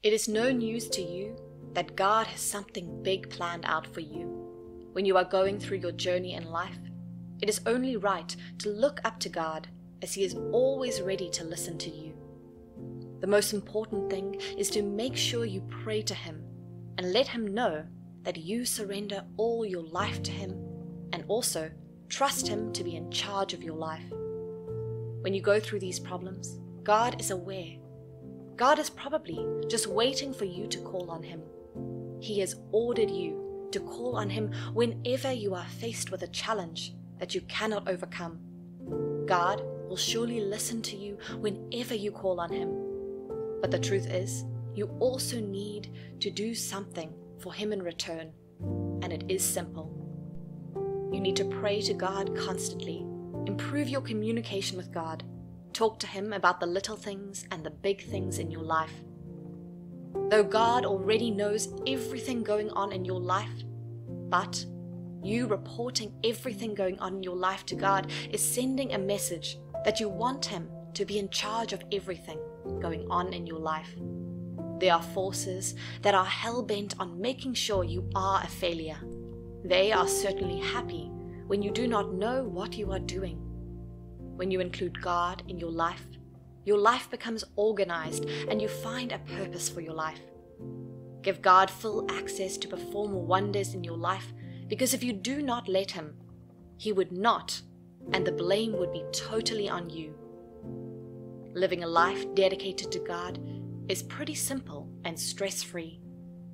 It is no news to you that God has something big planned out for you. When you are going through your journey in life, it is only right to look up to God, as He is always ready to listen to you. The most important thing is to make sure you pray to Him and let Him know that you surrender all your life to Him, and also trust Him to be in charge of your life. When you go through these problems, God is aware. God is probably just waiting for you to call on Him. He has ordered you to call on Him whenever you are faced with a challenge that you cannot overcome. God will surely listen to you whenever you call on Him. But the truth is, you also need to do something for Him in return, and it is simple. You need to pray to God constantly, improve your communication with God, talk to Him about the little things and the big things in your life. Though God already knows everything going on in your life, but you reporting everything going on in your life to God is sending a message that you want Him to be in charge of everything going on in your life. There are forces that are hell-bent on making sure you are a failure. They are certainly happy when you do not know what you are doing. When you include God in your life becomes organized and you find a purpose for your life. Give God full access to perform wonders in your life, because if you do not let Him, He would not, and the blame would be totally on you. Living a life dedicated to God is pretty simple and stress-free.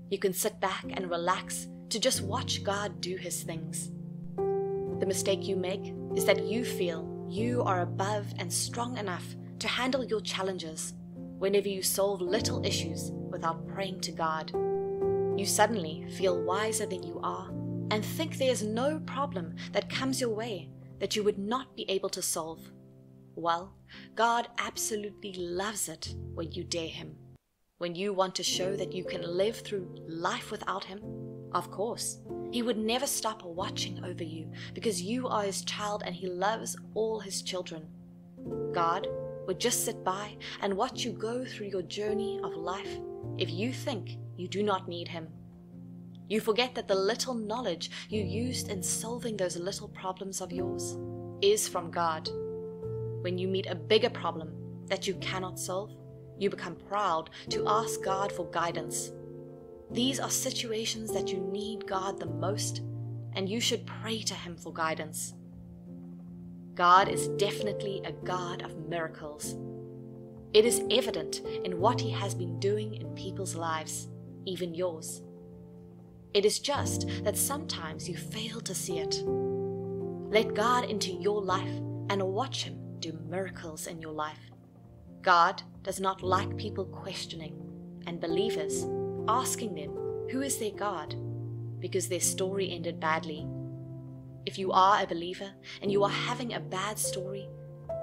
You can sit back and relax to just watch God do His things. The mistake you make is that you feel you are above and strong enough to handle your challenges whenever you solve little issues without praying to God. You suddenly feel wiser than you are and think there's no problem that comes your way that you would not be able to solve. Well, God absolutely loves it when you dare Him. When you want to show that you can live through life without Him, of course, He would never stop watching over you because you are His child and He loves all His children. God would just sit by and watch you go through your journey of life if you think you do not need Him. You forget that the little knowledge you used in solving those little problems of yours is from God. When you meet a bigger problem that you cannot solve, you become proud to ask God for guidance. These are situations that you need God the most, and you should pray to Him for guidance. God is definitely a God of miracles. It is evident in what He has been doing in people's lives, even yours. It is just that sometimes you fail to see it. Let God into your life and watch Him do miracles in your life. God does not like people questioning and believers asking them who is their God because their story ended badly. If you are a believer and you are having a bad story,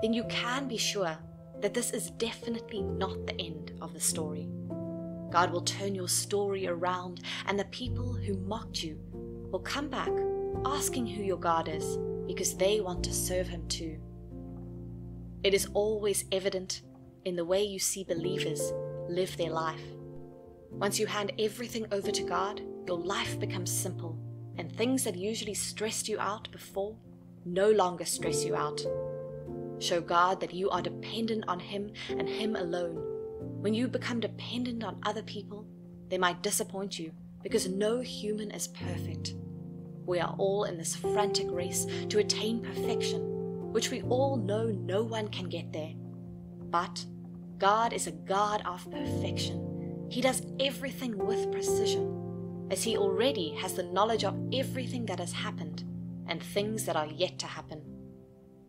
then you can be sure that this is definitely not the end of the story. God will turn your story around, and the people who mocked you will come back asking who your God is because they want to serve Him too. It is always evident in the way you see believers live their life. Once you hand everything over to God, your life becomes simple, and things that usually stressed you out before no longer stress you out. Show God that you are dependent on Him and Him alone. When you become dependent on other people, they might disappoint you because no human is perfect. We are all in this frantic race to attain perfection, which we all know no one can get there. But God is a God of perfection. He does everything with precision, as He already has the knowledge of everything that has happened and things that are yet to happen.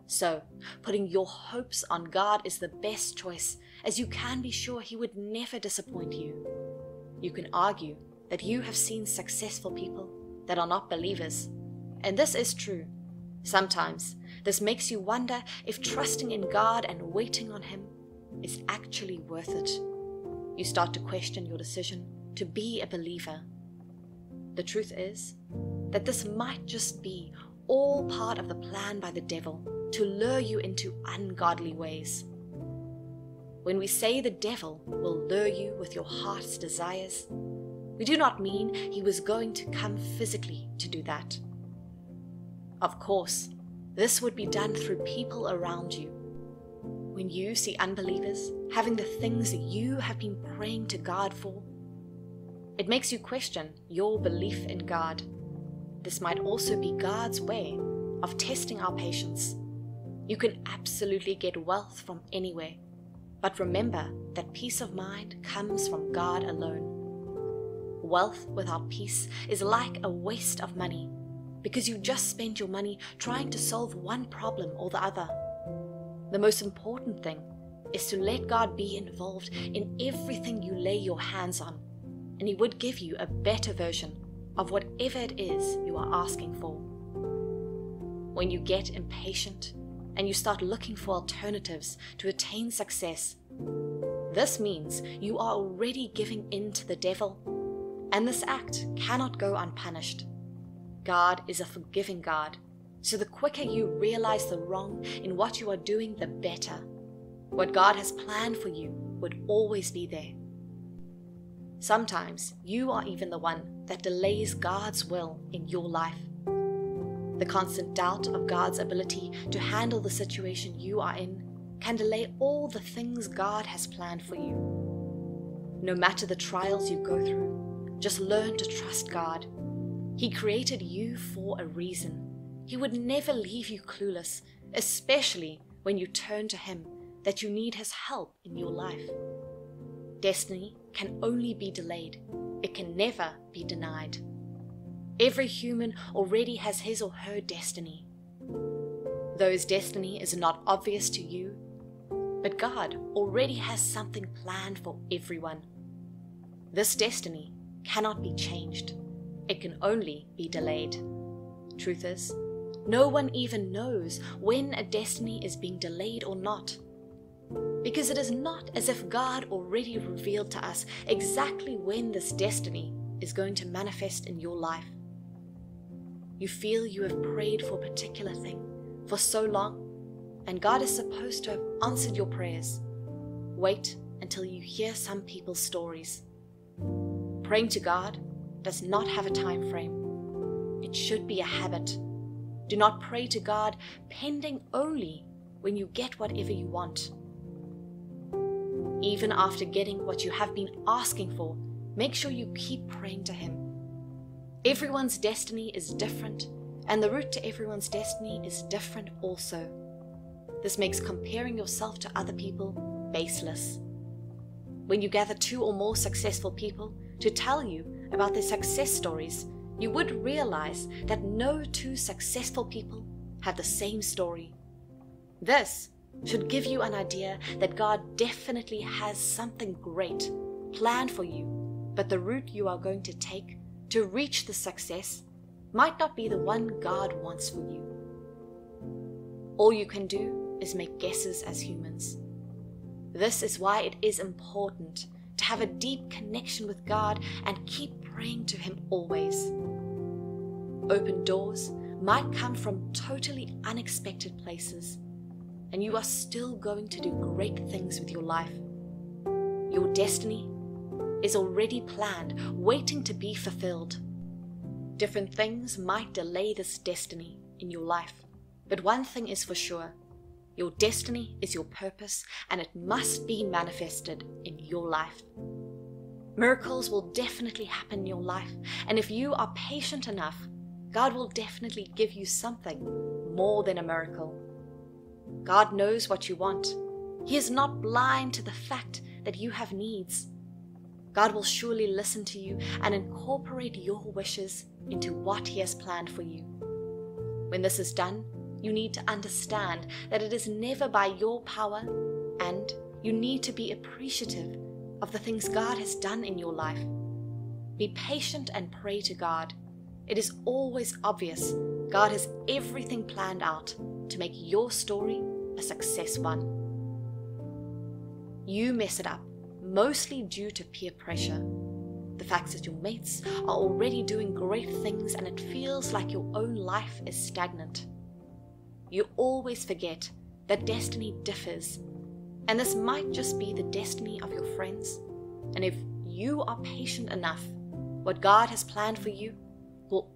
So, putting your hopes on God is the best choice, as you can be sure He would never disappoint you. You can argue that you have seen successful people that are not believers, and this is true. Sometimes this makes you wonder if trusting in God and waiting on Him is actually worth it. You start to question your decision to be a believer. The truth is that this might just be all part of the plan by the devil to lure you into ungodly ways. When we say the devil will lure you with your heart's desires, we do not mean he was going to come physically to do that. Of course, this would be done through people around you. When you see unbelievers having the things that you have been praying to God for, it makes you question your belief in God. This might also be God's way of testing our patience. You can absolutely get wealth from anywhere, but remember that peace of mind comes from God alone. Wealth without peace is like a waste of money, because you just spend your money trying to solve one problem or the other. The most important thing is to let God be involved in everything you lay your hands on, and He would give you a better version of whatever it is you are asking for. When you get impatient and you start looking for alternatives to attain success, this means you are already giving in to the devil, and this act cannot go unpunished. God is a forgiving God, so the quicker you realize the wrong in what you are doing, the better. What God has planned for you would always be there. Sometimes you are even the one that delays God's will in your life. The constant doubt of God's ability to handle the situation you are in can delay all the things God has planned for you. No matter the trials you go through, just learn to trust God. He created you for a reason. He would never leave you clueless, especially when you turn to Him that you need His help in your life. Destiny can only be delayed. It can never be denied. Every human already has his or her destiny. Though his destiny is not obvious to you, but God already has something planned for everyone. This destiny cannot be changed. It can only be delayed. Truth is, no one even knows when a destiny is being delayed or not, because it is not as if God already revealed to us exactly when this destiny is going to manifest in your life. You feel you have prayed for a particular thing for so long, and God is supposed to have answered your prayers. Wait until you hear some people's stories. Praying to God does not have a time frame. It should be a habit. Do not pray to God pending only when you get whatever you want. Even after getting what you have been asking for, make sure you keep praying to Him. Everyone's destiny is different, and the route to everyone's destiny is different also. This makes comparing yourself to other people baseless. When you gather 2 or more successful people to tell you about their success stories, you would realize that no 2 successful people have the same story. This should give you an idea that God definitely has something great planned for you, but the route you are going to take to reach the success might not be the one God wants for you. All you can do is make guesses as humans. This is why it is important to have a deep connection with God and keep praying to Him always. Open doors might come from totally unexpected places, and you are still going to do great things with your life. Your destiny is already planned, waiting to be fulfilled. Different things might delay this destiny in your life, but one thing is for sure: your destiny is your purpose, and it must be manifested in your life. Miracles will definitely happen in your life, and if you are patient enough, God will definitely give you something more than a miracle. God knows what you want. He is not blind to the fact that you have needs. God will surely listen to you and incorporate your wishes into what He has planned for you. When this is done, you need to understand that it is never by your power, and you need to be appreciative of the things God has done in your life. Be patient and pray to God. It is always obvious God has everything planned out to make your story a success one. You mess it up, mostly due to peer pressure. The fact that your mates are already doing great things and it feels like your own life is stagnant. You always forget that destiny differs. And this might just be the destiny of your friends. And if you are patient enough, what God has planned for you will